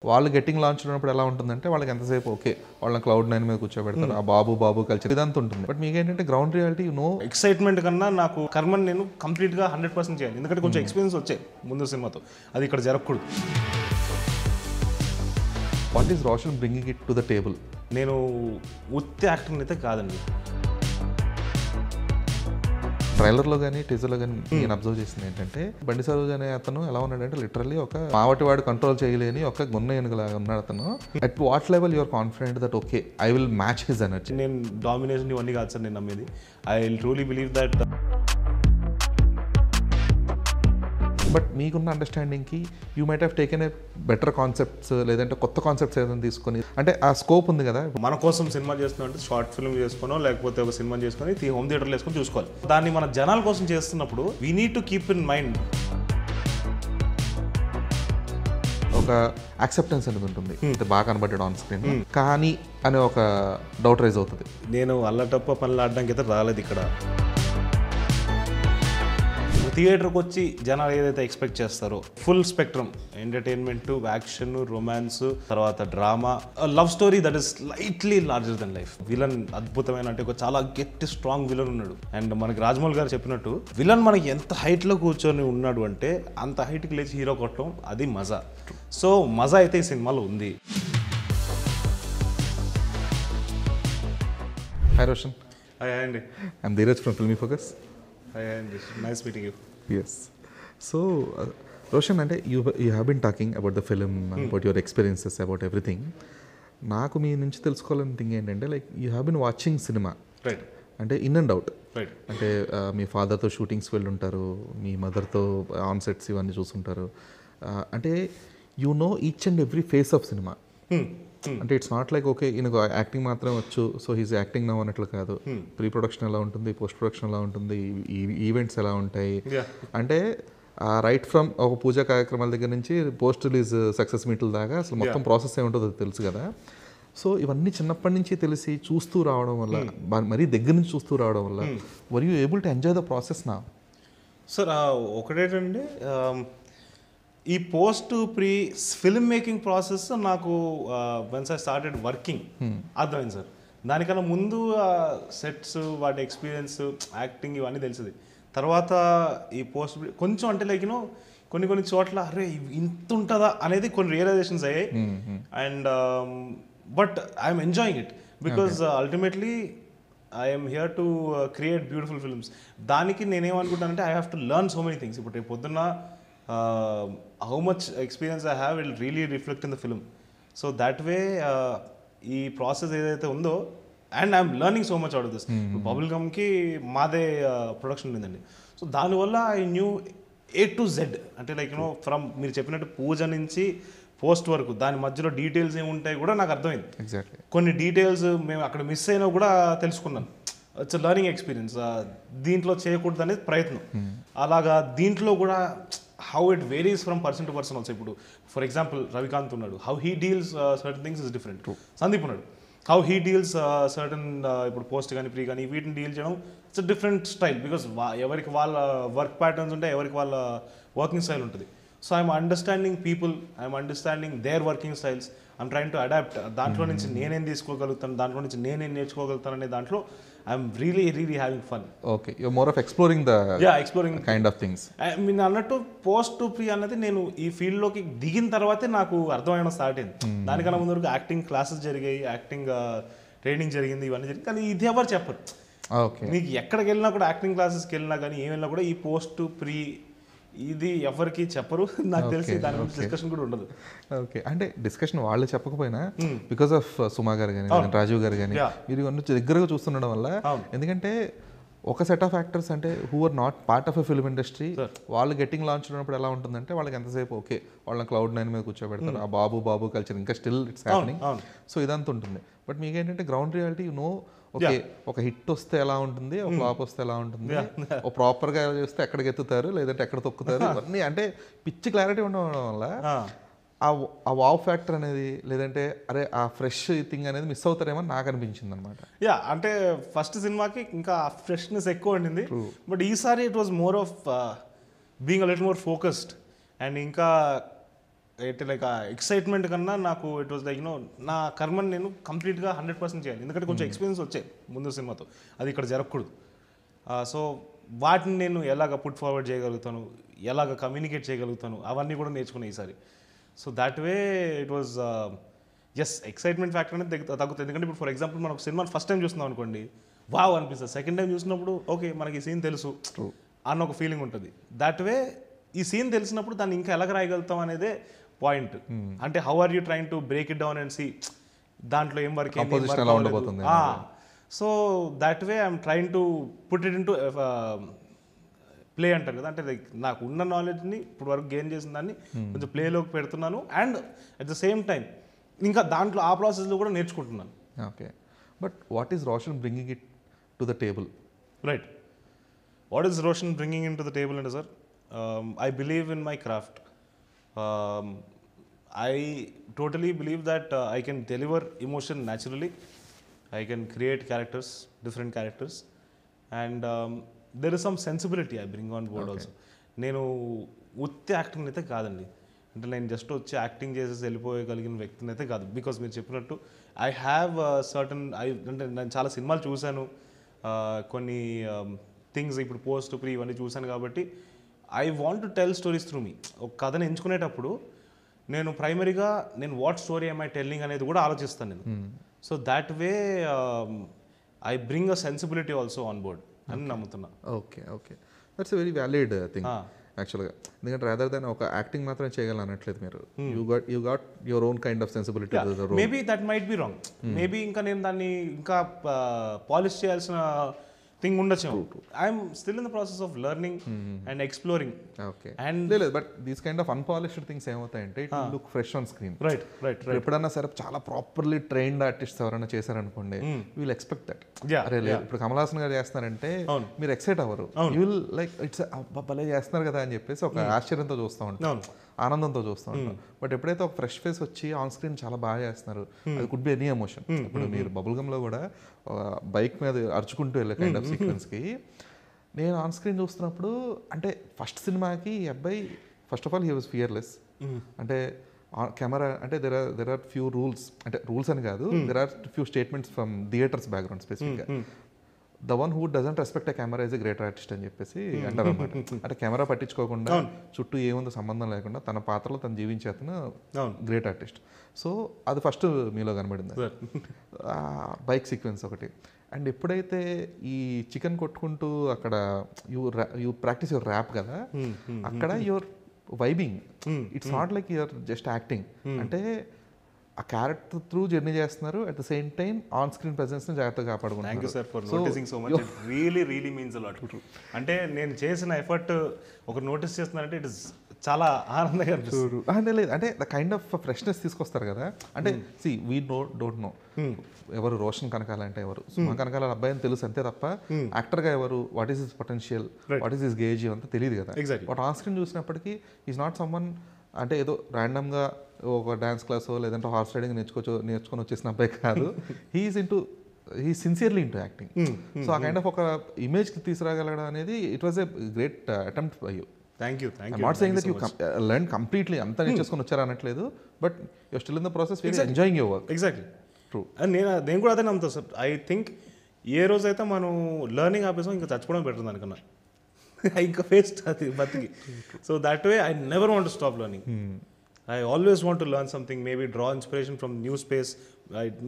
వాళ్ళు getting launch ఉన్నప్పుడు ఎలా ఉంటుందంటే వాళ్ళకి ఎంతసేపు ఓకే వాళ్ళని క్లౌడ్9 మీద కూర్చోబెడతారు ఆ బాబు కల్చర్ ఇదంతా ఉంటుంది. బట్ మీకు ఏంటంటే గ్రౌండ్ రియాలిటీ ఎక్సైట్మెంట్ కన్నా నాకు కర్మని నేను కంప్లీట్గా 100% చేయాలి. ఎందుకంటే కొంచెం ఎక్స్పీరియన్స్ వచ్చాయి ముందు సినిమాతో, అది ఇక్కడ జరగకూడదు. What is Roshan bringing it to the table? నేను ఉత్తి యాక్టింగ్ అయితే కాదండి. ట్రైలర్లో కానీ టీజర్లో కానీ నేను అబ్జర్వ్ చేసింది ఏంటంటే బండి సరోజ్ అనే అతను ఎలా ఉన్నాడంటే లిటరల్లీ ఒక మావటివాడు కంట్రోల్ చేయలేని ఒక గున్న ఏనుగులాగా ఉన్నాడు అతను. At what level you're confident that okay I will match his energy? నేను డామినేషన్ ఇవన్నీ కాదు సార్ నేను నమ్మేది. I will truly believe that. But మీకున్న అండర్స్టాండింగ్కి you might have taken a better concepts లేదంటే కొత్త కాన్సెప్ట్స్ ఏదైనా తీసుకొని, అంటే ఆ స్కోప్ ఉంది కదా. మన కోసం సినిమా చేస్తున్నాం అంటే షార్ట్ ఫిల్మ్ చేసుకోనో లేకపోతే ఒక సినిమా చేసుకొని హోమ్ థియేటర్లో వేసుకొని చూసుకోవాలి. దాన్ని మన జనాల కోసం చేస్తున్నప్పుడు we need to keep in mind ఒక యాక్సెప్టెన్స్ అనేది ఉంటుంది, బాగా కనబడ్డాడు ఆన్ స్క్రీన్ కానీ అనే ఒక డౌట్ రైజ్ అవుతుంది. నేను అల్లటప్ప పనులు ఆడడానికి అయితే రాలేదు ఇక్కడ. థియేటర్కి వచ్చి జనాలు ఏదైతే ఎక్స్పెక్ట్ చేస్తారో full spectrum entertainment, action, romance, తర్వాత drama, love story that is slightly larger than life. Villain అద్భుతమైన, అంటే ఒక చాలా గట్టి స్ట్రాంగ్ విలన్ ఉన్నాడు. అండ్ మనకి రాజమౌళి గారు చెప్పినట్టు విలన్ మనకి ఎంత హైట్లో కూర్చొని ఉన్నాడు అంటే అంత హైట్కి లేచి హీరో కొట్టడం అది మజా. సో మజా అయితే ఈ సినిమాలో ఉంది. హాయ్ రోషన్. హాయ్ అండి. I'm Dheeraj from Filmy Focus. Hi అండి, nice meeting you. Yes. So, Roshan, అంటే you have been talking about the film, about your experiences, about everything. నాకు మీ నుంచి తెలుసుకోవాలని థింగ్ ఏంటంటే like you have been watching cinema, right? అంటే in and out, right. అంటే మీ ఫాదర్తో shootings వెళ్ళి ఉంటారు, మీ మదర్తో on sets ఇవన్నీ చూస్తుంటారు, అంటే you know each and every face of cinema. అంటే ఇట్స్ నాట్ లైక్ ఓకే ఈయనకు యాక్టింగ్ మాత్రమే వచ్చు సో హీస్ యాక్టింగ్ నవ్ అన్నట్లు కాదు. ప్రీ ప్రొడక్షన్ ఎలా ఉంటుంది, పోస్ట్ ప్రొడక్షన్ ఎలా ఉంటుంది, ఈవెంట్స్ ఎలా ఉంటాయి, అంటే రైట్ ఫ్రమ్ ఒక పూజా కార్యక్రమాల దగ్గర నుంచి పోస్ట్ రిలీజ్ సక్సెస్ మీట్ల దాకా అసలు మొత్తం ప్రాసెస్ ఏముంటుందో తెలుసు కదా. సో ఇవన్నీ చిన్నప్పటి నుంచి తెలిసి చూస్తూ రావడం వల్ల, మరీ దగ్గర నుంచి చూస్తూ రావడం వల్ల were you able to enjoy the process నా? సార్ ఒకటేటండి, ఈ post pre film making process నాకు వన్స్ ఐ స్టార్టెడ్ వర్కింగ్ అర్థమైంది సార్. దానికన్నా ముందు సెట్స్, వాటి ఎక్స్పీరియన్స్, యాక్టింగ్ ఇవన్నీ తెలిసింది. తర్వాత ఈ పోస్ట్ కొంచెం అంటే లైక్ యూనో కొన్ని చోట్ల అరే ఇంత ఉంటుందా అనేది కొన్ని రియలైజేషన్స్ అయ్యాయి. And but I'm enjoying it because ultimately I'm here to create beautiful films. దానికి నేనేమనుకుంటానంటే I have to learn so many things. ఇప్పుడు రేపు పొద్దున్న how much experience I have will really reflect in the film. So that way ఈ process ఏదైతే ఉందో and I'm learning so much out of this. Bubble గమ్కి మాదే production ఉందండి. So దానివల్ల I knew A to Z, అంటే like you know from మీరు చెప్పినట్టు పూజ నుంచి పోస్ట్ వరకు దాని మధ్యలో డీటెయిల్స్ ఏముంటాయి కూడా నాకు అర్థమైంది. ఎగ్జాక్ట్లీ. కొన్ని డీటెయిల్స్ మేము అక్కడ మిస్ అయినా కూడా తెలుసుకున్నాను. It's learning experience. దీంట్లో చేయకూడదు అనేది ప్రయత్నం. అలాగా దీంట్లో కూడా how it varies from person to person also. ఇప్పుడు ఫర్ ఎగ్జాంపుల్ రవికాంత్ ఉన్నాడు, how he deals certain things is different. Sandeep ఉన్నాడు, how he deals certain ఇప్పుడు పోస్ట్ కానీ ప్రీ కానీ వీటిని డీల్ చేయడం it's a different style. Because ఎవరికి వాళ్ళ వర్క్ ప్యాటర్న్స్ ఉంటాయి, ఎవరికి వాళ్ళ వర్కింగ్ స్టైల్ ఉంటుంది. So I'm understanding people, I'm understanding their working styles, I'm trying to adapt. దాంట్లో నుంచి నేనేం తీసుకోగలుగుతాను, దాంట్లో నుంచి నేనేం నేర్చుకోగలుగుతాను అనే దాంట్లో I'm really having fun. Okay, you are more of exploring the exploring kind of things. మీరు అన్నట్టు పోస్ట్ టు ప్రీ అన్నది నేను ఈ ఫీల్డ్లోకి దిగిన తర్వాతే నాకు అర్థమైనా స్టార్ట్ అయింది. దానికన్నా ముందు వరకు యాక్టింగ్ క్లాసెస్ జరిగాయి, యాక్టింగ్ ట్రైనింగ్ జరిగింది, ఇవన్నీ జరిగింది. కానీ ఇది ఎవరు చెప్పరు. మీకు ఎక్కడికి వెళ్ళినా కూడా, యాక్టింగ్ క్లాసెస్కి వెళ్ళినా కానీ ఏం వెళ్ళినా కూడా ఈ పోస్ట్ టు ప్రీ ఇది ఎవరికి చెప్పరు. నాకు తెలిసి దాని గురించి డిస్కషన్ కూడా ఉండదు. ఓకే, అంటే డిస్కషన్ వాళ్ళు చెప్పకపోయినా బికాస్ ఆఫ్ సుమా గారు కానీ రాజీవ్ గారు కానీ మీరు దగ్గరగా చూస్తుండడం వల్ల, ఎందుకంటే ఒక సెట్ ఆఫ్ యాక్టర్స్ అంటే who are not part of a film industry, వాళ్ళు గెట్టింగ్ లాంచ్ ఉన్నప్పుడు ఎలా ఉంటుందంటే వాళ్ళకి ఎంతసేపు ఓకే వాళ్ళని క్లౌడ్9 మీద కూర్చోబెడతారు, ఆ బాబు కల్చర్ ఇంకా స్టిల్ ఇట్స్ హ్యాపెనింగ్. సో ఇదంతా ఉంటుంది. బట్ మీకేంటంటే ground reality you know okay ఒక హిట్ వస్తే ఎలా ఉంటుంది, ఒక ఫ్లాప్ వస్తే ఎలా ఉంటుంది, ఒక ప్రాపర్గా చేస్తే ఎక్కడికి ఎత్తుతారు లేదంటే ఎక్కడ తొక్కుతారు, ఇవన్నీ అంటే పిచ్చి క్లారిటీ ఉండడం వల్ల ఆ వావ్ ఫ్యాక్టర్ అనేది లేదంటే అరే ఆ ఫ్రెష్ థింగ్ అనేది మిస్ అవుతారేమో నాకు అనిపించింది అనమాట. అంటే ఫస్ట్ సినిమాకి ఇంకా ఫ్రెష్నెస్ ఎక్కువ ఉండింది. బట్ ఈసారి it was more of being a little more focused. And ఇంకా అంటే లైక్ ఆ ఎక్సైట్మెంట్ కన్నా నాకు ఇట్ వాజ్ లైక్ నా కర్మని నేను కంప్లీట్గా 100% చేయాలి. ఎందుకంటే కొంచెం ఎక్స్పీరియన్స్ వచ్చాయి ముందు సినిమాతో, అది ఇక్కడ జరగకూడదు. సో వాటిని నేను ఎలాగ పుట్ ఫార్వర్డ్ చేయగలుగుతాను, ఎలాగ కమ్యూనికేట్ చేయగలుగుతాను, అవన్నీ కూడా నేర్చుకున్నాను ఈసారి. So that way it was as excitement factor అనేది తగ్గుతుంది. ఎందుకంటే ఇప్పుడు ఫర్ ఎగ్జాంపుల్ మనం ఒక సినిమాని ఫస్ట్ టైం చూస్తున్నాం అనుకోండి, వావ్ అనిపిస్తుంది. సెకండ్ టైం చూసినప్పుడు ఓకే మనకి ఈ సీన్ తెలుసు అన్న ఒక ఫీలింగ్ ఉంటుంది. దాట్ వే ఈ సీన్ తెలిసినప్పుడు దాన్ని ఇంకా ఎలాగ రాయగలుగుతాం అనేదే పాయింట్. అంటే how are you trying to break it down and see దాంట్లో ఏం వర్క్ ఉండబోతుంది. So that way I'm trying to put it into play అంటారు కదా, అంటే లైక్ నాకు ఉన్న నాలెడ్జ్ని ఇప్పుడు వరకు గెయిన్ చేసిన దాన్ని కొంచెం ప్లేలోకి పెడుతున్నాను. And at the same time ఇంకా దాంట్లో ఆ ప్రాసెస్లో కూడా నేర్చుకుంటున్నాను. Okay, but what is Roshan bringing it to the table? Right, what is Roshan bringing in to the table అంటే sir, I believe in my craft. I totally believe that I can deliver emotion naturally. I can create characters, different characters, and there is some sensibility I bring on board also. నేను ఉత్తి acting అయితే కాదండి, అంటే నేను just వచ్చి acting చేసేసి వెళ్ళిపోయగలిగిన వ్యక్తిని అయితే కాదు. బికాస్ మీరు చెప్పినట్టు ఐ హ్యావ్ సర్టన్ అంటే నేను చాలా సినిమాలు చూశాను, కొన్ని థింగ్స్ ఇప్పుడు పోస్ట్ ప్రీ ఇవన్నీ చూశాను కాబట్టి I want to tell stories through me. ఒక కథను ఎంచుకునేటప్పుడు నేను ప్రైమరీగా నేను వాట్ స్టోరీ ఐ టెల్లింగ్ అనేది కూడా ఆలోచిస్తాను నేను. So that way I bring a sensibility also on board అని నమ్ముతున్నా. Okay okay, that's a very valid thing యాక్చువల్గా. ఎందుకంటే రాదర్ దాన్ ఒక యాక్టింగ్ మాత్రం చేయగలను అనట్లేదు మీరు. You got your own kind of sensibility. Maybe that might be wrong, maybe ఇంకా నేను దాన్ని ఇంకా పాలిష్ చేయాల్సిన థింగ్ ఉండొచ్చు. I'm still in the process of learning and exploring. Okay, and లేదు, but these kind of unpolished things ఏమవుతాయంటే it will look fresh on screen. Right right. ఎప్పుడన్నా సరే చాలా ప్రాపర్లీ ట్రైన్డ్ ఆర్టిస్ట్ ఎవరైనా చేశారనుకోండి, యూ విల్ ఎక్స్పెక్ట్ దట్. అరే లేదు ఇప్పుడు కమల్ హాసన్ గారు చేస్తున్నారంటే మీరు ఎక్సైట్ అవ్వరు, యూ విల్ లైక్ ఇట్స్ భలే చేస్తున్నారు కదా అని చెప్పేసి ఒక ఆశ్చర్యంతో చూస్తూ ఉంటాం, ఆనందంతో చూస్తూ ఉంటాం. బట్ ఎప్పుడైతే ఒక ఫ్రెష్ ఫేస్ వచ్చి ఆన్ స్క్రీన్ చాలా బాగా చేస్తున్నారు, అది కుడ్ బి ఎనీ ఎమోషన్. ఇప్పుడు మీరు బబుల్ గమ్లో కూడా బైక్ మీద అరుచుకుంటూ వెళ్ళే కైండ్ ఆఫ్ సీక్వెన్స్కి నేను ఆన్ స్క్రీన్ చూస్తున్నప్పుడు, అంటే ఫస్ట్ సినిమాకి ఈ అబ్బాయి first of all he was fearless. అంటే కెమెరా అంటే దెర్ ఆర్ ఫ్యూ రూల్స్, అంటే రూల్స్ అని కాదు, there are few statements from theatres background స్పెసిఫిక్గా. The one who doesn't respect a camera is a greater artist అని చెప్పేసి అంటారు అనమాట. అంటే కెమెరా పట్టించుకోకుండా చుట్టూ ఏముందో సంబంధం లేకుండా తన పాత్రలో తను జీవించే అతను గ్రేట్ ఆర్టిస్ట్. సో అది ఫస్ట్ మీలో కనబడింది, బైక్ సీక్వెన్స్ ఒకటి. అండ్ ఎప్పుడైతే ఈ చికెన్ కొట్టుకుంటూ అక్కడ యూ ప్రాక్టీస్ యువర్ ర్యాప్ కదా, అక్కడ your vibing, it's not like your just acting. అంటే ఆ క్యారెక్టర్ త్రూ జర్నీ చేస్తున్నారు, at the same time on screen presence ని జాగ్రత్తగా కాపాడుకుంటున్నారు. Thank you sir for noticing so much. It really really means a lot. అంటే నేను చేసిన effort ఒకరు నోటీస్ చేస్తున్నారంటే ఇట్ ఇస్ చాలా ఆనందంగా అనిపిస్తుంది. అంటే లేదు, అంటే ద కైండ్ ఆఫ్ ఫ్రెష్నెస్ తీసుకొస్తారు కదా. అంటే సి వీ డోంట్ నో ఎవరు రోషన్ కనకాల అంటే ఎవరు, సుమా కనకాల అబ్బాయి అని తెలుసు అంతే తప్ప యాక్టర్గా ఎవరు, what is his potential, what is his gauge అంతా తెలియదు కదా. బట్ ఆన్ స్క్రీన్ చూసినప్పటికీ ఈజ్ నాట్ సమ్వన్ అంటే ఏదో ర్యాండమ్గా ఒక డ్యాన్స్ క్లాసో లేదంటే హార్స్ రైడింగ్ నేర్చుకొని వచ్చేసిన అబ్బాయి కాదు. He sincerely into acting. So ఆ కైండ్ ఆఫ్ ఒక ఇమేజ్ తీసుకురాగలడం అనేది it was a great attempt by you. Thank you. I'm not saying that you learn completely అంతా నేర్చుకొని వచ్చారు అనట్లేదు, but you still in the process enjoying your work. Exactly true. And నేను కూడా అదే నమ్ముతాను సార్. ఐ థింక్ ఏ రోజైతే మనం లెర్నింగ్ ఆపేసాం ఇంకా చచ్చిపోవడం బెటర్ దానికన్నా, ఇంకా ఫేస్ట్ అది బతికి. So that way I never want to stop learning. I always want to learn something, maybe draw inspiration from new space.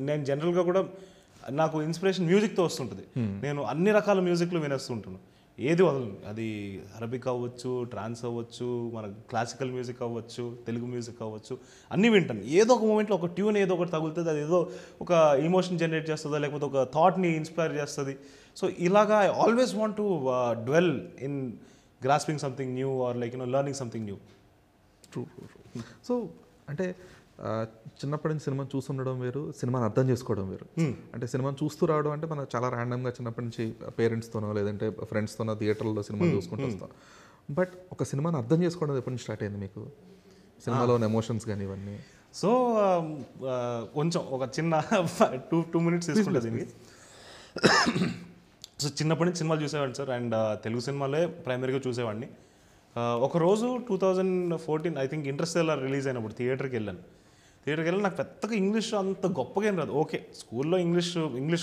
నేను జనరల్గా కూడా నాకు ఇన్స్పిరేషన్ మ్యూజిక్తో వస్తుంటుంది. నేను అన్ని రకాల మ్యూజిక్లు వినేస్తుంటాను, ఏది వదలను. అది అరబిక్ అవ్వచ్చు, ట్రాన్స్ అవ్వచ్చు, మన క్లాసికల్ మ్యూజిక్ అవ్వచ్చు, తెలుగు మ్యూజిక్ అవ్వచ్చు, అన్నీ వింటాను. ఏదో ఒక మూమెంట్లో ఒక ట్యూన్ ఏదో ఒకటి తగులుతుంది, అది ఏదో ఒక ఇమోషన్ జనరేట్ చేస్తుందా, లేకపోతే ఒక థాట్ని ఇన్స్పైర్ చేస్తుంది. సో ఇలాగా I always want to dwell in grasping something new or like learning something new. True. So అంటే చిన్నప్పటి నుంచి సినిమాని చూస్తుండడం వేరు, సినిమాని అర్థం చేసుకోవడం వేరు. అంటే సినిమాని చూస్తూ రావడం అంటే మనం చాలా ర్యాండమ్గా చిన్నప్పటి నుంచి పేరెంట్స్తోనో లేదంటే ఫ్రెండ్స్తోనో థియేటర్లో సినిమా చూసుకుంటూ వస్తాం. బట్ ఒక సినిమాని అర్థం చేసుకోవడం ఎప్పటి నుంచి స్టార్ట్ అయింది మీకు, సినిమాలోని ఎమోషన్స్ కానీ ఇవన్నీ? సో కొంచెం ఒక చిన్న 2 minutes తీసుకుంటుంది దీనికి. సో చిన్నప్పటి నుంచి సినిమాలు చూసేవాడిని సార్, అండ్ తెలుగు సినిమాలే ప్రైమరీగా చూసేవాడిని. ఒకరోజు 2014 ఐ థింక్ ఇంటర్స్టెల్లార్ రిలీజ్ అయినప్పుడు థియేటర్కి వెళ్ళాను. నాకు పెద్దగా ఇంగ్లీష్ అంత గొప్పగా ఏం రాదు. ఓకే, స్కూల్లో ఇంగ్లీష్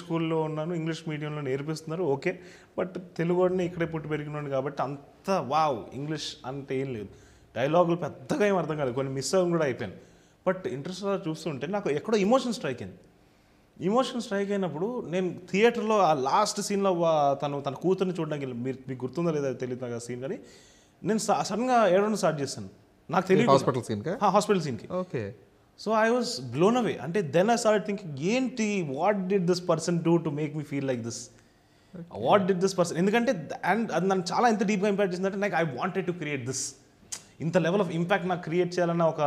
స్కూల్లో ఉన్నాను, ఇంగ్లీష్ మీడియంలో నేర్పిస్తున్నారు, ఓకే. బట్ తెలుగు వాడిని ఇక్కడే పుట్టి పెరిగినాను కాబట్టి అంత వావ్ ఇంగ్లీష్ అంటే ఏం లేదు. డైలాగులు పెద్దగా ఏం అర్థం కాదు, కొన్ని మిస్ అవ్వడం కూడా అయిపోయాను. బట్ ఇంటర్స్టెల్లార్ చూస్తుంటే నాకు ఎక్కడో ఇమోషన్ స్ట్రైక్ అయినప్పుడు నేను థియేటర్లో ఆ లాస్ట్ సీన్లో తన కూతుర్ని చూడడానికి మీకు గుర్తుందో లేదా తెలియదు నాకు ఆ సీన్, కానీ నేను సడన్గా ఏడవడం స్టార్ట్ చేశాను. నాకు తెలియదు హాస్పిటల్ సీన్కి. Okay. So I was blown away. అంటే దెన్ ఐ స్టార్టెడ్ థింకింగ్, ఏంటి, what did this person do to make me feel like this, what did this person, ఎందుకంటే అండ్ అది నన్ను చాలా ఎంత డీప్గా ఇంపాక్ట్ చేసిందంటే నాకు I wanted to create this, ఇంత లెవెల్ ఆఫ్ ఇంపాక్ట్ నాకు క్రియేట్ చేయాలన్న ఒక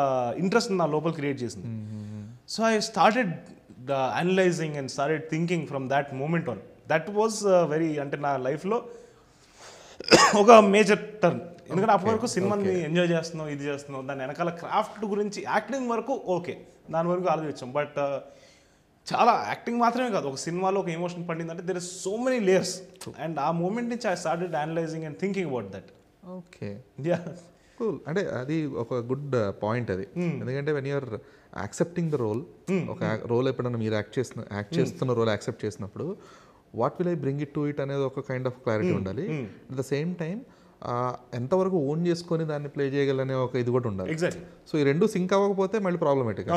ఇంట్రెస్ట్ నా లోపల క్రియేట్ చేసింది. So I started analysing and started thinking from that moment on. That was very, అంటే నా లైఫ్లో ఒక మేజర్ టర్న్. ఎందుకంటే అప్పటి వరకు సినిమాని ఎంజాయ్ చేస్తున్నాం, ఇది చేస్తున్నాం, దాని వెనకాల క్రాఫ్ట్ గురించి యాక్టింగ్ వరకు ఓకే, దాని వరకు ఆలోచించాం. బట్ చాలా యాక్టింగ్ మాత్రమే కాదు, ఒక సినిమాలో ఒక ఎమోషన్ పండిందంటే there is so many layers. And ఆ మూమెంట్ నుంచి I started analysing and thinking about that. Okay, yeah, cool. అంటే అది ఒక గుడ్ పాయింట్ అది. ఎందుకంటే when you're accepting the role, ఒక రోల్ ఎప్పుడైనా మీరు యాక్ట్ చేస్తున్న రోల్ యాక్సెప్ట్ చేసినప్పుడు what will I bring it to it అనేది ఒక కైండ్ ఆఫ్ క్లారిటీ ఉండాలి. అట్ ద సేమ్ టైం ఎంతవరకు ఓన్ చేసుకొని దాన్ని ప్లే చేయగలనే ఒక ఇది కూడా ఉండాలి. ఎగ్జాక్ట్లీ. సో ఈ రెండు సింక్ అవ్వకపోతే మళ్ళీ problematic.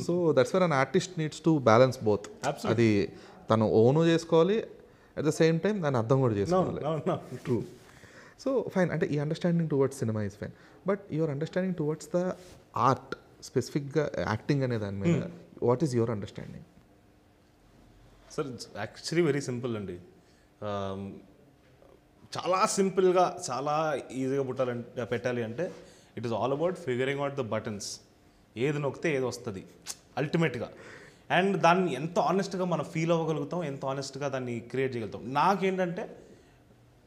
So that's where an artist needs to balance both. అది తను ఓన్ చేసుకోవాలి, అట్ ద సేమ్ టైం దాన్ని అర్థం కూడా చేసుకోవాలి. ట్రూ. సో ఫైన్, అంటే ఈ understanding towards cinema is fine, but your understanding towards the art, స్పెసిఫిక్గా యాక్టింగ్ అనే దాని మీద what is your understanding? Sir actually very simple అండి. చాలా సింపుల్గా, చాలా ఈజీగా పెట్టాలి అంటే it is all about figuring out the buttons. ఏది నొక్కితే ఏది వస్తుంది అల్టిమేట్గా. అండ్ దాన్ని ఎంత ఆనెస్ట్గా మనం ఫీల్ అవ్వగలుగుతాం, ఎంత ఆనెస్ట్గా దాన్ని క్రియేట్ చేయగలుగుతాం. నాకేంటంటే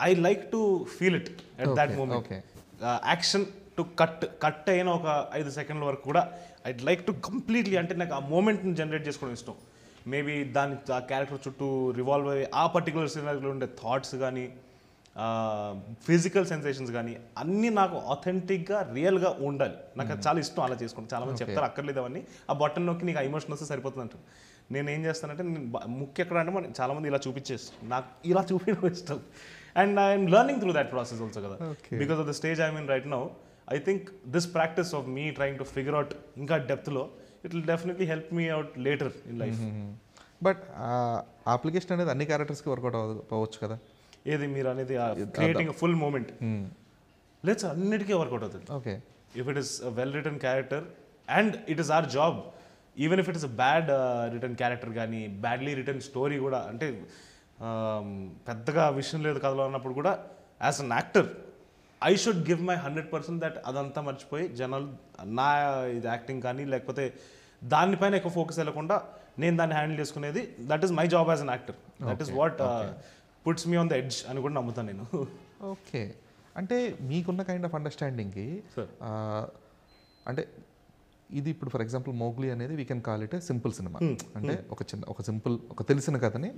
I like to feel it at that moment. Action to cut అయిన ఒక 5 సెకండ్ల వరకు కూడా ఐడ్ లైక్ టు కంప్లీట్లీ, అంటే నాకు ఆ మూమెంట్ని జనరేట్ చేసుకోవడం ఇష్టం. మేబీ ఆ క్యారెక్టర్ చుట్టూ రివాల్వ్ అయ్యే ఆ పర్టికులర్ సినారీలో ఉండే థాట్స్ కానీ, ఫిజికల్ సెన్సేషన్స్ కానీ అన్నీ నాకు ఆథెంటిక్గా రియల్గా ఉండాలి. నాకు అది చాలా ఇష్టం అలా చేసుకుంటాను. చాలామంది చెప్తారు అక్కర్లేదు అవన్నీ, ఆ బటన్ నొక్కి నీకు ఆ ఎమోషన్ వస్తే సరిపోతుంది అంటారు. నేను ఏం చేస్తానంటే, ముఖ్య ఎక్కడ అంటే మనం చాలామంది ఇలా చూపించేస్తాను, నాకు ఇలా చూపించడం ఇష్టం. And I'm learning through that process also కదా, because of the stage I mean right now. I think this practice of me trying to figure out ఇంకా డెప్త్లో it will definitely help me out later in life. But application అనేది అన్ని క్యారెక్టర్స్కి work out అవ్వచ్చు కదా? ఏది మీరు అనేది క్రియేటింగ్ ఫుల్ మూమెంట్ లెట్స్ అన్నిటికీ వర్కౌట్ అవుతుంది. Okay, if it is well return character and it is our job, even if it is a bad return character కానీ, బ్యాడ్లీ రిటర్న్ స్టోరీ కూడా, అంటే పెద్దగా విషయం లేదు కథలో అన్నప్పుడు కూడా as an actor I should give my 100% that అదంతా మర్చిపోయి జనాలు నా ఇది యాక్టింగ్ కానీ లేకపోతే దానిపైన ఎక్కువ ఫోకస్ వెళ్ళకుండా నేను దాన్ని హ్యాండిల్ చేసుకునేది. That is my job as an actor. That is what puts me on the edge అని కూడా నమ్ముతాను నేను. ఓకే, అంటే మీకున్న కైండ్ ఆఫ్ అండర్స్టాండింగ్కి, అంటే ఇది ఇప్పుడు ఫర్ ఎగ్జాంపుల్ మోగ్లీ అనేది we can call it A simple cinema. అంటే ఒక సింపుల్ ఒక తెలిసిన కథని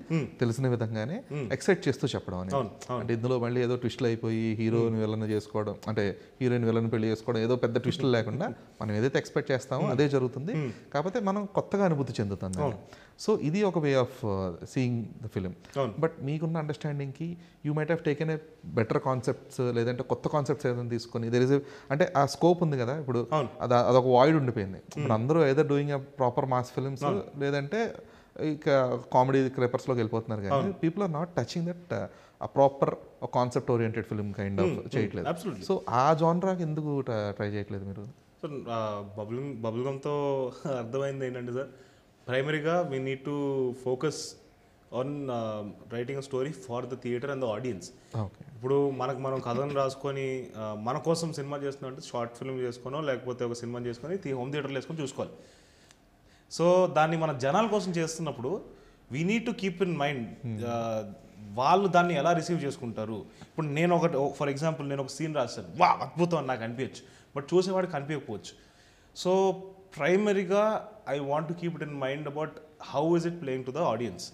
తెలిసిన విధంగానే ఎక్సైట్ చేస్తూ చెప్పడం అనేది. అంటే ఇందులో మళ్ళీ ఏదో ట్విస్ట్లు అయిపోయి హీరోని విలన్ చేసుకోవడం, అంటే హీరోయిన్ విలన్ పెళ్లి చేసుకోవడం, ఏదో పెద్ద ట్విస్టులు లేకుండా మనం ఏదైతే ఎక్స్పెక్ట్ చేస్తామో అదే జరుగుతుంది. కాకపోతే మనం కొత్తగా అనుభూతి చెందుతాం. సో ఇది ఒక way of seeing the film. But మీకున్న అండర్స్టాండింగ్కి you might have taken a better concepts, లేదంటే కొత్త కాన్సెప్ట్స్ ఏదైనా తీసుకొని దెర్ ఇస్ అంటే ఆ స్కోప్ ఉంది కదా. ఇప్పుడు అదొక వాయిడ్ ఉండిపోయింది. ఇప్పుడు అందరూ ఏదో doing a proper mass films, లేదంటే ఇక కామెడీ క్రేపర్స్లోకి వెళ్ళిపోతున్నారు. కానీ people are not touching that ఆ proper concept oriented film kind of చేయట్లేదు. సో ఆ జానరాకి ఎందుకు ట్రై చేయట్లేదు మీరు? సో బబుల్ గమ్తో అర్థమైంది ఏంటంటే సార్, ప్రైమరీగా we need to focus on writing a story for the theatre and the audience. ఇప్పుడు మనం కథను రాసుకొని మన కోసం సినిమా చేస్తున్నాం అంటే షార్ట్ ఫిల్మ్ చేసుకోనో లేకపోతే ఒక సినిమా చేసుకొని హోమ్ థియేటర్లో వేసుకొని చూసుకోవాలి. సో దాన్ని మన జనాల కోసం చేస్తున్నప్పుడు we need to keep in mind వాళ్ళు దాన్ని ఎలా రిసీవ్ చేసుకుంటారు. ఇప్పుడు నేను ఫర్ ఎగ్జాంపుల్ నేను ఒక సీన్ రాస్తాను, వా అద్భుతం అని నాకు అనిపించచ్చు, బట్ చూసేవాడికి కనిపించకపోవచ్చు. సో ప్రైమరీగా I want to keep it in mind about how is it playing to the audience.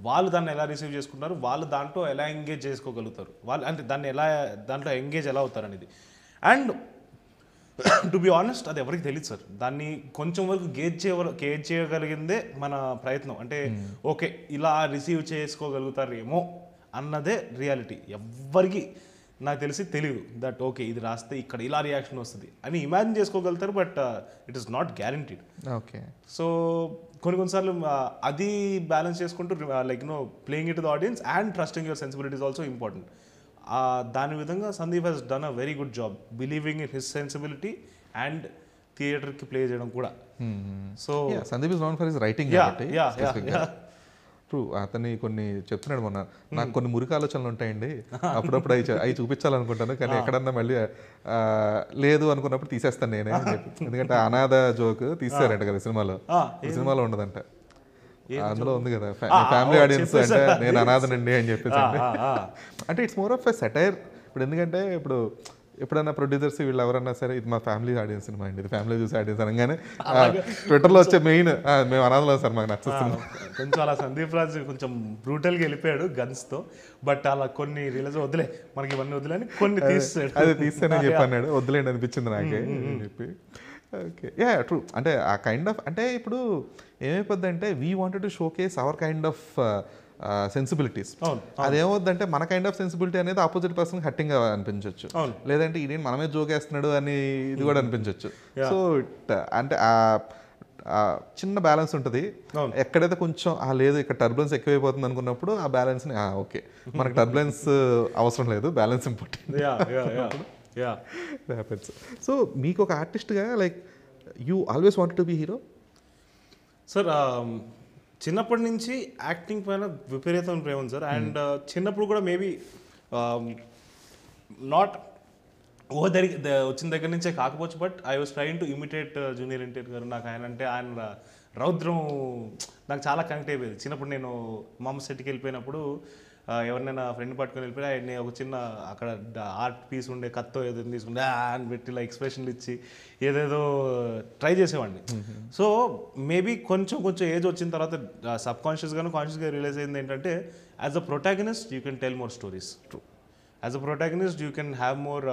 వాళ్ళు దాన్ని ఎలా రిసీవ్ చేసుకుంటారు, వాళ్ళు దాంట్లో ఎలా ఎంగేజ్ చేసుకోగలుగుతారు, వాళ్ళు అంటే దాంట్లో ఎంగేజ్ ఎలా అవుతారు అనేది. అండ్ టు బి ఆనెస్ట్ అది ఎవరికి తెలియదు సార్. దాన్ని కొంచెం వరకు గేజ్ చేయగలిగిందే మన ప్రయత్నం. అంటే ఓకే ఇలా రిసీవ్ చేసుకోగలుగుతారేమో అన్నదే రియాలిటీ. ఎవ్వరికి నాకు తెలిసి తెలియదు దట్ ఓకే ఇది రాస్తే ఇక్కడ ఇలా రియాక్షన్ వస్తుంది అని ఇమాజిన్ చేసుకోగలుగుతారు, but it is not guaranteed. Okay. So కొన్నిసార్లు అది బ్యాలెన్స్ చేసుకుంటూ like playing it to the audience and trusting your sensibilities also important. దాని విధంగా Sandeep he's done a very good job believing in his sensibility and థియేటర్కి play చేయడం కూడా. So Sandeep is known for his writing. True. అతన్ని కొన్ని చెప్తున్నాడు మొన్న, నాకు కొన్ని మురికి ఆలోచనలు ఉంటాయండి, అప్పుడప్పుడు అవి చూపించాలనుకుంటాను కానీ ఎక్కడన్నా మళ్ళీ లేదు అనుకున్నప్పుడు తీసేస్తాను నేనే అని చెప్పి. ఎందుకంటే అనాథ జోక్ తీసారంట కదా సినిమాలో ఉండదంట, అందులో ఉంది కదా ఫ్యామిలీ ఆడియన్స్ అంటే నేను అనాథనండి అని చెప్పేసి. అంటే it's more of a satire. ఇప్పుడు ఎందుకంటే ఎప్పుడన్నా ప్రొడ్యూసర్స్ వీళ్ళు ఎవరన్నా సరే ఇది మా ఫ్యామిలీ ఆడియన్స్ సినిమా అండి, ఇది ఫ్యామిలీ చూసే ఆడియన్స్ అనగానే ట్విట్టర్లో వచ్చే మెయిన్ మేము అనాథలో సార్ మాకు నచ్చుతుంది. కొంచెం అలా సందీప్ రాజ్ కొంచెం బ్రూటల్గా వెళ్ళిపోయాడు గన్స్తో, బట్ అలా కొన్ని రియలైజ్ వదిలే మనకి ఇవన్నీ వదిలేని కొన్ని తీసాడు. అది తీస్తేనే చెప్పన్నాడు, వదిలేండి అనిపించింది నాకే అని చెప్పి. Okay, yeah true. అంటే ఆ కైండ్ ఆఫ్ అంటే ఇప్పుడు ఏమైపోద్ది అంటే we wanted to showcase our kind of sensibilities. అదేమవుద్దంటే మన కైండ్ ఆఫ్ సెన్సిబిలిటీ అనేది ఆపోజిట్ పర్సన్ హట్టింగ్ అనిపించవచ్చు, లేదంటే ఇదేంటి మనమే జోకేస్తున్నాడు అని ఇది కూడా అనిపించవచ్చు. సో అంటే చిన్న బ్యాలెన్స్ ఉంటుంది. ఎక్కడైతే కొంచెం లేదు ఇక్కడ టర్బులెన్స్ ఎక్కువైపోతుంది అనుకున్నప్పుడు ఆ బ్యాలెన్స్ని ఓకే మనకు టర్బులెన్స్ అవసరం లేదు, బ్యాలెన్స్ ఇంపార్టెంట్. సో మీకు ఒక ఆర్టిస్ట్గా like you always wanted to B hero sir? చిన్నప్పటి నుంచి యాక్టింగ్ పైన విపరీతమైన ప్రేమ ఉంది సార్. అండ్ చిన్నప్పుడు కూడా మేబీ నాట్ వచ్చిన దగ్గర నుంచే కాకపోవచ్చు, but I was trying to imitate junior NTR గారు. నాకు ఆయన రౌద్రం నాకు చాలా కనెక్ట్ అయిపోయింది. చిన్నప్పుడు నేను మామ సెట్కి వెళ్ళిపోయినప్పుడు ఎవరినైనా ఫ్రెండ్ పట్టుకొని వెళ్ళిపోయి ఆయన ఒక చిన్న అక్కడ ఆర్ట్ పీస్ ఉండే కత్తో ఏదో తీసుకుంటే అని పెట్టి ఇలా ఎక్స్ప్రెషన్లు ఇచ్చి ఏదేదో ట్రై చేసేవాడిని. సో మేబీ కొంచెం ఏజ్ వచ్చిన తర్వాత సబ్ కాన్షియస్గాను కాన్షియస్గా రియలైజ్ అయింది ఏంటంటే as a protagonist you can tell more stories. True. As a protagonist you can have more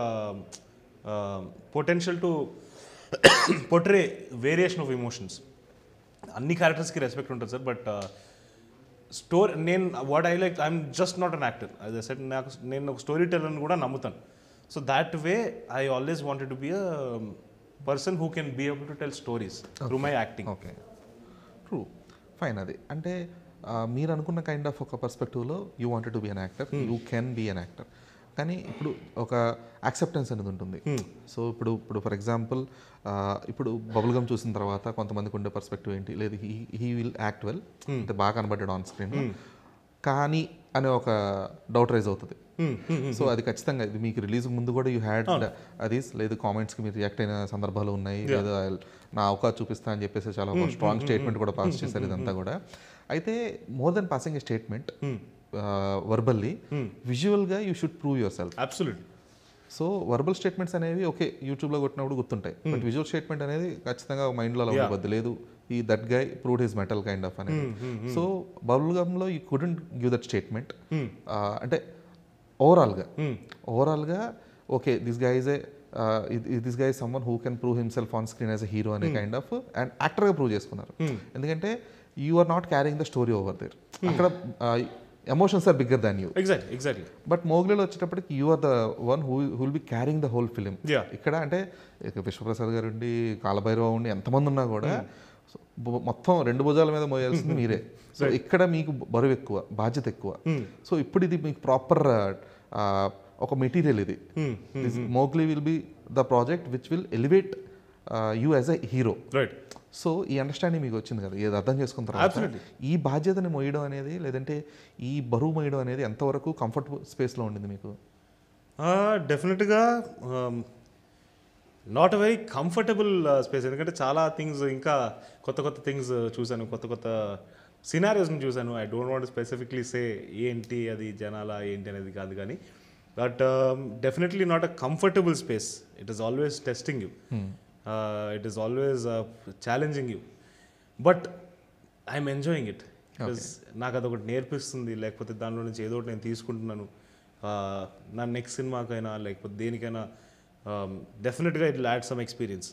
potential to portray variation of emotions. అన్ని క్యారెక్టర్స్కి రెస్పెక్ట్ ఉంటుంది సార్, బట్ స్టోరీ నేను what I like I'm just not an actor. As I said నేను ఒక స్టోరీ టెల్లర్ని కూడా నమ్ముతాను. So that way I always wanted to be a person who can be able to tell stories through my acting. Okay, true, fine. అది అంటే మీరు అనుకున్న కైండ్ ఆఫ్ ఒక పర్స్పెక్టివ్లో you wanted to be an actor, you can be an actor. కానీ ఇప్పుడు ఒక acceptance అనేది ఉంటుంది. సో ఇప్పుడు ఫర్ ఎగ్జాంపుల్ ఇప్పుడు బబుల్ గమ్ చూసిన తర్వాత కొంతమందికి ఉండే పర్స్పెక్టివ్ ఏంటి, లేదు హీ విల్ యాక్ట్ వెల్, అంటే బాగా కనబడ్డాడు ఆన్ స్క్రీన్, కానీ అనే ఒక డౌట్ రైజ్ అవుతుంది. సో అది ఖచ్చితంగా ఇది మీకు రిలీజ్ ముందు కూడా యూ హ్యాడ్ అది, లేదు కామెంట్స్కి మీరు రియాక్ట్ అయిన సందర్భాలు ఉన్నాయి, లేదా నా అవకాశం చూపిస్తా అని చెప్పేసి చాలా స్ట్రాంగ్ స్టేట్మెంట్ కూడా పాస్ చేశారు ఇదంతా కూడా. అయితే more than passing a statement verbally, విజువల్గా you should prove yourself. Absolutely. So verbal statements అనేవి ఓకే యూట్యూబ్లో కొట్టినప్పుడు గుర్తుంటాయి, బట్ విజువల్ స్టేట్మెంట్ అనేది ఖచ్చితంగా మైండ్లో అలా ఉండబద్దు, లేదు ఈ that guy proved his mettle kind of అనేది. సో బబుల్ గమ్లో you couldn't give that statement. అంటే ఓవరాల్గా okay this guy is someone who can prove himself on screen as a hero అనే కైండ్ ఆఫ్ అండ్ యాక్టర్గా ప్రూవ్ చేసుకున్నారు. ఎందుకంటే you are not carrying the story over there. అక్కడ emotions are bigger than you. Exactly. But మోగ్లీలో వచ్చేటప్పటికి you are the one who will be carrying the whole film. ఇక్కడ అంటే విశ్వప్రసాద్ గారు ఉండి, కాలభైరవ ఉండి, ఎంతమంది ఉన్నా కూడా మొత్తం 2 భుజాల మీద మోయాల్సింది మీరే. సో ఇక్కడ మీకు బరువు ఎక్కువ, బాధ్యత ఎక్కువ. సో ఇప్పుడు ఇది మీకు ప్రాపర్ ఒక మెటీరియల్. ఇది Mowgli will be the project which will elevate you as a hero. Right. So ఈ అండర్స్టాండింగ్ మీకు వచ్చింది కదా, ఏది అర్థం చేసుకున్న తర్వాత ఈ బాధ్యతని మోయడం అనేది, లేదంటే ఈ బరువు మోయడం అనేది ఎంతవరకు కంఫర్ట్ స్పేస్లో ఉండింది మీకు? డెఫినెట్గా not a very comfortable space. ఎందుకంటే చాలా థింగ్స్, ఇంకా కొత్త థింగ్స్ చూశాను, కొత్త సినారియోస్ని చూశాను. ఐ డోంట్ వాంట్ స్పెసిఫిక్లీ సే ఏంటి అది జనాల ఏంటి అనేది కాదు, కానీ but definitely not a comfortable space. It is always testing you. It is always challenging you, but I'm enjoying it. నాకు అదొకటి నేర్పిస్తుంది, లేకపోతే దానిలో నుంచి ఏదో ఒకటి నేను తీసుకుంటున్నాను. నా నెక్స్ట్ సినిమాకైనా లేకపోతే దేనికైనా డెఫినెట్గా it add some experience.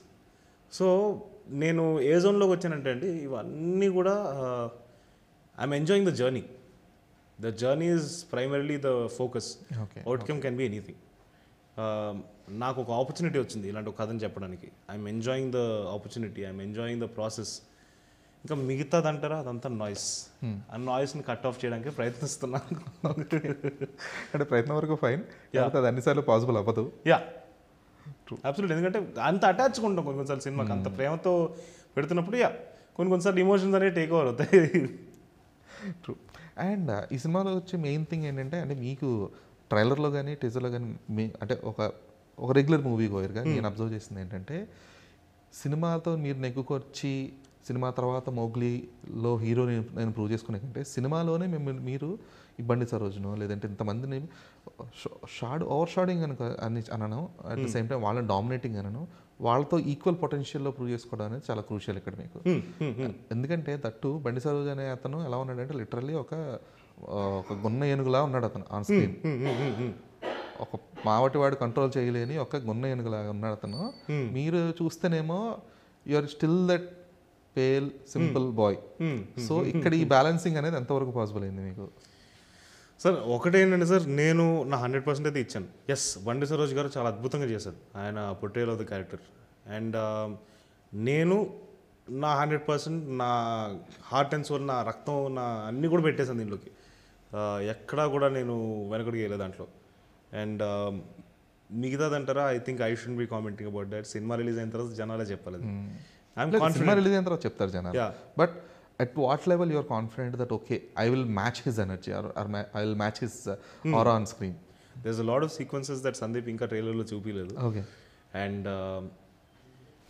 So నేను ఏ జోన్లోకి వచ్చానంటే అండి, ఇవన్నీ కూడా I'm enjoying the journey. The journey is primarily the focus. Outcome can be anything. నాకు ఒక ఆపర్చునిటీ వచ్చింది ఇలాంటి ఒక కథని చెప్పడానికి. I'm enjoying the opportunity, I'm enjoying the process. ఇంకా మిగతాదంటారా అదంతా నాయిస్. ఆ నాయిస్ని కట్ ఆఫ్ చేయడానికి ప్రయత్నిస్తున్నాను. అంటే ప్రయత్నం వరకు ఫైన్, అది అన్నిసార్లు పాసిబుల్ అవ్వదు. Yeah, absolute. ఎందుకంటే అంత అటాచ్గా ఉంటాం కొన్నిసార్లు సినిమాకి, అంత ప్రేమతో పెడుతున్నప్పుడు యా కొన్నిసార్లు ఇమోషన్స్ అనేవి టేక్ ఓవర్ అవుతాయి. ట్రూ. అండ్ ఈ సినిమాలో వచ్చే మెయిన్ థింగ్ ఏంటంటే, అంటే మీకు ట్రైలర్లో కానీ టీజర్లో కానీ అంటే ఒక రెగ్యులర్ మూవీ గోయర్గా నేను అబ్జర్వ్ చేసింది ఏంటంటే, సినిమాతో మీరు నెగ్గుకొచ్చి సినిమా తర్వాత మోగ్లీలో హీరోని నేను ప్రూవ్ చేసుకునే కంటే సినిమాలోనే మీరు ఈ బండి సరోజును లేదంటే ఇంతమందిని ఓవర్ షాడింగ్ అనను, అట్ ద సేమ్ టైం వాళ్ళని డామినేటింగ్ అనను, వాళ్ళతో ఈక్వల్ పొటెన్షియల్లో ప్రూవ్ చేసుకోవడం అనేది చాలా క్రూషియల్ ఇక్కడ మీకు. ఎందుకంటే దట్టు బండి సరోజ్ అనే అతను ఎలా ఉన్నాడంటే లిటరల్లీ ఒక గున్న ఏనుగులా ఉన్నాడు అతను ఆన్ స్క్రీన్. ఒక మావటి వాడు కంట్రోల్ చేయలేని ఒక గున్న ఏనుగులాగా ఉన్నాడు అతను. మీరు చూస్తేనేమో you are still that pale simple boy. So ఇక్కడ ఈ బ్యాలెన్సింగ్ అనేది ఎంతవరకు పాసిబుల్ అయింది మీకు? సార్ ఒకటేంటంటే సార్, నేను నా 100% అయితే ఇచ్చాను. ఎస్, బండి సరోజ్ గారు చాలా అద్భుతంగా చేశారు ఆయన పొర్ట్రేయల్ ఆఫ్ ద క్యారెక్టర్. అండ్ నేను నా 100%, నా హార్ట్ అండ్ సోల్, నా రక్తం, నా అన్నీ కూడా పెట్టేశాను దీంట్లోకి. ఎక్కడా కూడా నేను వెనకడికి వెళ్ళే దాంట్లో. అండ్ మిగతాదంటారా, I think I should be commenting about that. సినిమా రిలీజ్ అయిన తర్వాత జనాలే చెప్పాలి. సినిమా రిలీజ్ అయిన తర్వాత చెప్తారు జనాలు. But at what level you are confident that okay, I will match his energy or I will match his aura on screen? There's a lot of sequences that Sandeep ఇంకా ట్రైలర్లో చూపిలేదు. Okay. And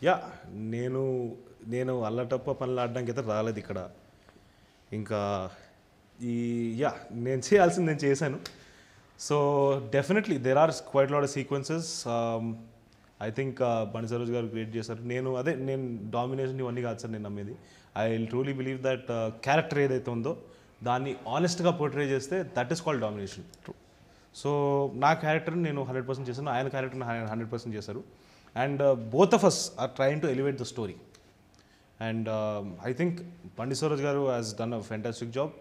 yeah నేను అల్లటప్ప పనులు ఆడడానికి అయితే రాలేదు ఇక్కడ. ఇంకా నేను చేయాల్సింది నేను చేశాను. So definitely there are quite lot of sequences. I think Bandi Saroj గారు క్రియేట్ చేశారు. నేను డామినేషన్ ఇవన్నీ కాదు సార్ నేను నమ్మేది. I will truly believe that character ఏదైతే ఉందో దాన్ని ఆనెస్ట్గా పోర్ట్రే చేస్తే that is called domination. So నా క్యారెక్టర్ని నేను 100% చేశాను, ఆయన క్యారెక్టర్ని 100% చేశారు. And both of us are trying to elevate the story. And I think Bandi Saroj garu has done a fantastic job.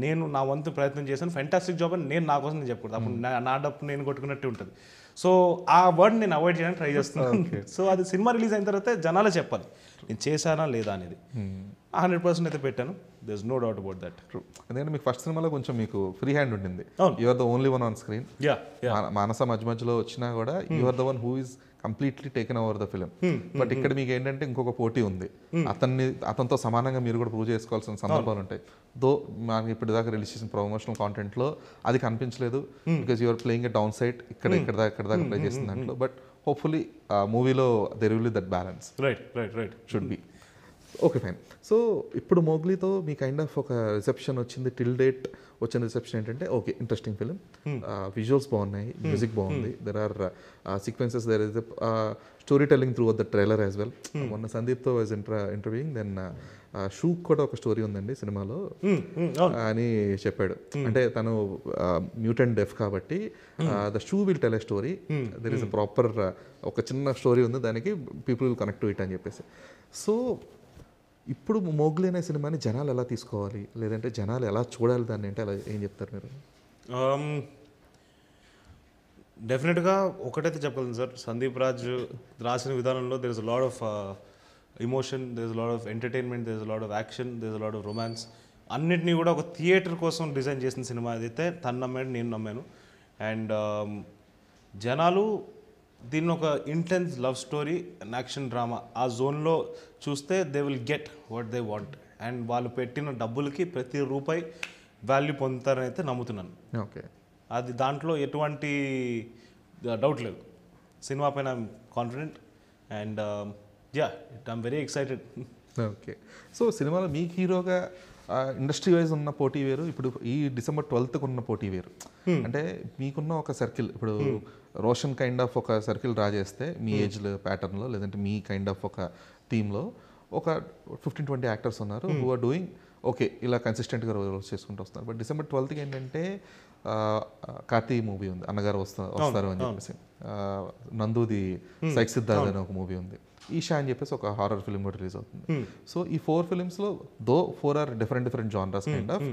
నేను నా వంతు ప్రయత్నం చేశాను. ఫెంటాస్టిక్ జాబ్ అని నేను నా కోసం నేను చెప్పకూడదు, అప్పుడు నా డప్పు నేను కొట్టుకున్నట్టు ఉంటుంది. సో ఆ వర్డ్ నేను అవాయిడ్ చేయడానికి ట్రై చేస్తున్నాను. సో అది సినిమా రిలీజ్ అయిన తర్వాత జనాలే చెప్పాలి నేను చేశానా లేదా అనేది. 100% అయితే పెట్టాను. There is no doubt about that. ఎందుకంటే మీకు ఫస్ట్ సినిమాలో కొంచెం మీకు ఫ్రీ హ్యాండ్ ఉండింది. You are the only one on screen. Manasa మధ్య మధ్యలో వచ్చినా కూడా you are the one who is completely taken over the film. But ఇక్కడ మీకు ఏంటంటే ఇంకొక పోటీ ఉంది. అతనితో సమానంగా మీరు కూడా ప్రూవ్ చేసుకోవాల్సిన సందర్భాలు ఉంటాయి. దో మనకి ఇప్పటిదాకా రిలీజ్ చేసిన ప్రమోషనల్ కాంటెంట్లో అది కనిపించలేదు. Because you're playing a downside ఇక్కడ దాకా ప్లే చేసిన దాంట్లో. బట్ హోప్ఫుల్లీ మూవీలో there will be that balance. Right should be. Okay fine. So ఇప్పుడు మోగ్లీతో మీ కైండ్ ఆఫ్ ఒక రిసెప్షన్ వచ్చింది. టిల్ డేట్ వచ్చిన రిసెప్షన్ ఏంటంటే ఓకే ఇంట్రెస్టింగ్ ఫిలిం, విజువల్స్ బాగున్నాయి, మ్యూజిక్ బాగుంది, there are sequences, there is storytelling through the trailer as well. మొన్న సందీప్తో వాజ్ ఇంటర్వ్యూయింగ్. దెన్ షూక్ కూడా ఒక స్టోరీ ఉందండి సినిమాలో అని చెప్పాడు. అంటే తను మ్యూటెంట్ డెఫ్ కాబట్టి the shoe will tell a story. There is a proper ఒక చిన్న స్టోరీ ఉంది, దానికి people will connect to it అని చెప్పేసి. సో ఇప్పుడు మోగ్లీ అనే సినిమాని జనాలు ఎలా తీసుకోవాలి, లేదంటే జనాలు ఎలా చూడాలి దాన్ని అంటే అలా ఏం చెప్తారు మీరు? డెఫినెట్గా ఒకటైతే చెప్పగలను సార్, సందీప్ రాజ్ రాసిన విధానంలో there is a lot of emotion, there is a lot of entertainment, there is a lot of action, there is a lot of romance. అన్నిటినీ కూడా ఒక థియేటర్ కోసం డిజైన్ చేసిన సినిమా అదైతే తను నమ్మాడు, నేను నమ్మాను. అండ్ జనాలు దీన్ని ఒక intense love story and action drama ఆ జోన్లో చూస్తే they will get what they want. And వాళ్ళు పెట్టిన డబ్బులకి ప్రతి రూపాయి వాల్యూ పొందుతారని అయితే నమ్ముతున్నాను. ఓకే, అది దాంట్లో ఎటువంటి డౌట్ లేదు. సినిమా పైన I'm confident and I'm very excited. Okay, so సినిమాలో మీకు హీరోగా ఇండస్ట్రీ వైజ్ ఉన్న పోటీ వేరు, ఇప్పుడు ఈ December 12th ఉన్న పోటీ వేరు. అంటే మీకున్న ఒక సర్కిల్, ఇప్పుడు రోషన్ కైండ్ ఆఫ్ ఒక సర్కిల్ డ్రా చేస్తే మీ ఏజ్ ప్యాటర్న్లో, లేదంటే మీ కైండ్ ఆఫ్ ఒక థీమ్లో ఒక 15-20 యాక్టర్స్ ఉన్నారు హూ ఆర్ డూయింగ్ ఓకే ఇలా కన్సిస్టెంట్గా రోల్స్ చేసుకుంటూ వస్తున్నారు. బట్ December 12th ఏంటంటే కార్తీ మూవీ ఉంది, అన్నగారు వస్తారు అని చెప్పేసి, నందుది సైక్ సిద్ధార్థ్ అనే ఒక మూవీ ఉంది, ఈషా అని చెప్పేసి ఒక హారర్ ఫిల్మ్ కూడా రిలీజ్ అవుతుంది. సో ఈ 4 ఫిల్మ్స్లో 4 are different genres kind of.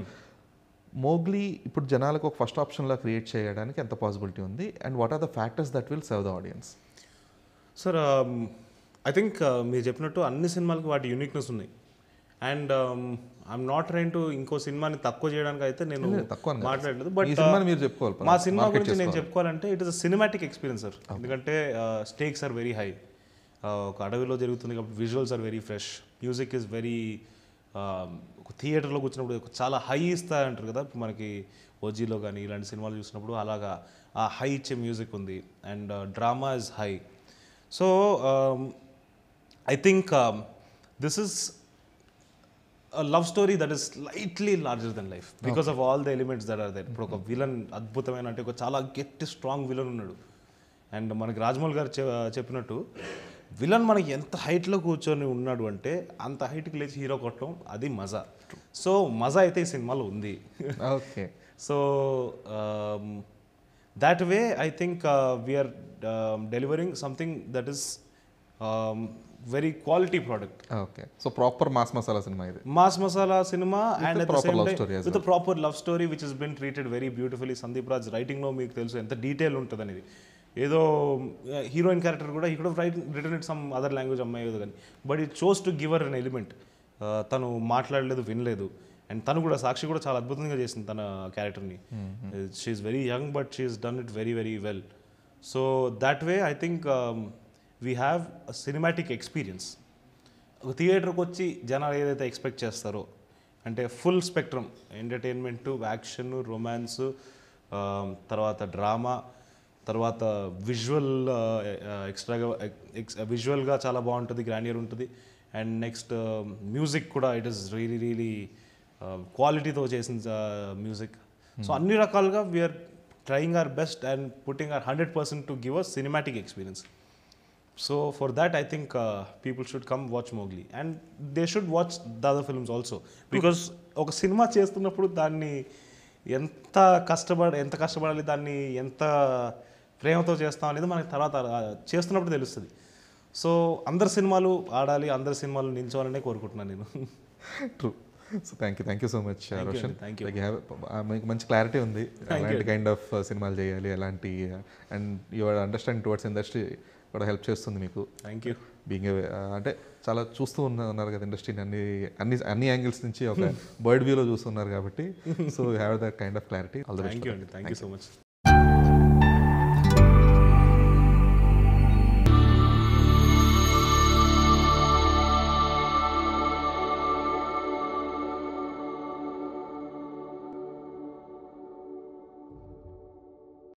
Mowgli ఇప్పుడు జనాలకు ఒక ఫస్ట్ ఆప్షన్లా క్రియేట్ చేయడానికి ఎంత పాసిబిలిటీ ఉంది, and what are the factors that will serve the audience? Sir I think మీరు చెప్పినట్టు అన్ని సినిమాలకి వాటి యూనిక్నెస్ ఉన్నాయి. And I'm not trying to ఇంకో సినిమాని తక్కువ చేయడానికి అయితే నేను మాట్లాడలేదు. బట్ మీరు చెప్పుకోవాలి, మా సినిమా గురించి నేను చెప్పుకోవాలంటే it is a cinematic experience sir. ఎందుకంటే స్టేక్స్ ఆర్ వెరీ హై, ఒక అడవిలో జరుగుతుంది కాబట్టి visuals are very fresh, music is very, ఒక థియేటర్లో కూర్చున్నప్పుడు చాలా హై ఇస్తా అంటారు కదా మనకి ఓజీలో కానీ ఇలాంటి సినిమాలు చూసినప్పుడు, అలాగా ఆ హై ఇచ్చే మ్యూజిక్ ఉంది. And drama is high. So I think this is a love story that is slightly larger than life because of all the elements that are there. ఇప్పుడు ఒక విలన్ అద్భుతమైన, అంటే ఒక చాలా గట్టి స్ట్రాంగ్ విలన్ ఉన్నాడు. అండ్ మనకి రాజమౌళి గారు చెప్పినట్టు విలన్ మనకి ఎంత హైట్లో కూర్చొని ఉన్నాడు అంటే అంత హైట్కి లేచి హీరో కొట్టడం, అది మజా. సో మజా అయితే ఈ సినిమాలో ఉంది. Okay. So that way I think we're delivering something that is very quality product. Okay. So proper mass masala సినిమా ఇది. మాస్ మసాలా సినిమా and at the same time with proper love story which has been treated very beautifully. Sandeep Raj రైటింగ్లో మీకు తెలుసు ఎంత detail ఉంటుంది అనేది. ఏదో హీరోయిన్ క్యారెక్టర్ కూడా ఇక్కడ return it some other language అమ్మాయి ఏదో కానీ, but it chose to give her an element. తను మాట్లాడలేదు, వినలేదు. అండ్ తను కూడా, సాక్షి కూడా చాలా అద్భుతంగా చేసింది తన క్యారెక్టర్ని. She's very young but she's done it very very well. So that way I think we have a cinematic experience. ఒక థియేటర్కి వచ్చి జనాలు ఏదైతే ఎక్స్పెక్ట్ చేస్తారో, అంటే full spectrum entertainment, action, romance, తర్వాత డ్రామా, తర్వాత విజువల్ ఎక్స్ట్రాగా విజువల్గా చాలా బాగుంటుంది, గ్రాండియర్ ఉంటుంది. అండ్ నెక్స్ట్ మ్యూజిక్ కూడా ఇట్ ఈస్ రియలీ రియలీ క్వాలిటీతో చేసిన మ్యూజిక్. సో అన్ని రకాలుగా we're trying our best and putting our 100% to give a cinematic experience. So for that I think people should come watch Mowgli and they should watch the other films also, because ఒక cinema చేస్తున్నప్పుడు దాన్ని ఎంత కష్టపడాలి, దాన్ని ఎంత ప్రేమతో చేస్తాం అనేది మనకి తర్వాత చేస్తున్నప్పుడు తెలుస్తుంది. సో అందరి సినిమాలు ఆడాలి, అందరి సినిమాలు నిల్చోవాలనే కోరుకుంటున్నాను నేను. True. So thank you so much Roshan. మీకు మంచి క్లారిటీ ఉంది ఎలాంటి కైండ్ ఆఫ్ సినిమాలు చేయాలి, ఎలాంటి, and your understanding towards industry కూడా హెల్ప్ చేస్తుంది మీకు. Thank you. బీయింగ్ అంటే చాలా చూస్తూ ఉన్నారు కదా ఇండస్ట్రీని, అన్ని యాంగిల్స్ నుంచి ఒక బర్డ్ వ్యూలో చూస్తున్నారు కాబట్టి, so you have that kind of clarity. All the best. Thank you so much.